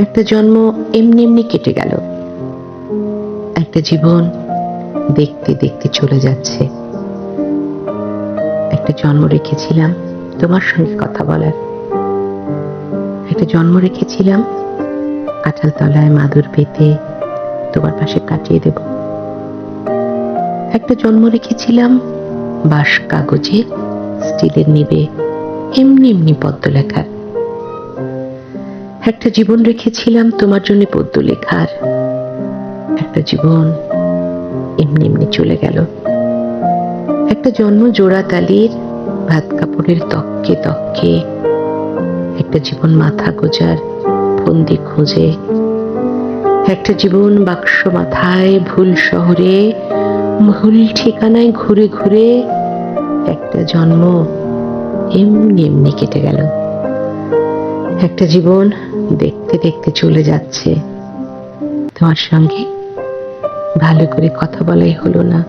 একটা জন্ম এমনি এমনি কেটে গেল, একটা জীবন দেখতে দেখতে চলে যাচ্ছে। একটা জন্ম রেখেছিলাম তোমার সঙ্গে কথা বলার, একটা জন্ম রেখেছিলাম কাঁঠাল তলায় মাদুর পেতে তোমার পাশে কাটিয়ে দেব। একটা জন্ম রেখেছিলাম বাঁশ কাগজে স্টিলের নিবে এমনি এমনি পদ্ম লেখার। একটা জীবন রেখেছিলাম তোমার জন্য পদ্য লেখার। একটা জীবন এমনি এমনি চলে গেল। একটা জন্ম জোড়া তালির ভাত কাপড়ের তককে তককে, একটা জীবন মাথা গোজার ফন্দি খোঁজে, একটা জীবন বাক্স মাথায় ভুল শহরে ভুল ঠিকানায় ঘুরে ঘুরে, একটা জন্ম এমনি এমনি কেটে গেল। একটা জীবন দেখতে দেখতে চলে যাচ্ছে, তোমার সঙ্গে ভালো করে কথা বলাই হলো না।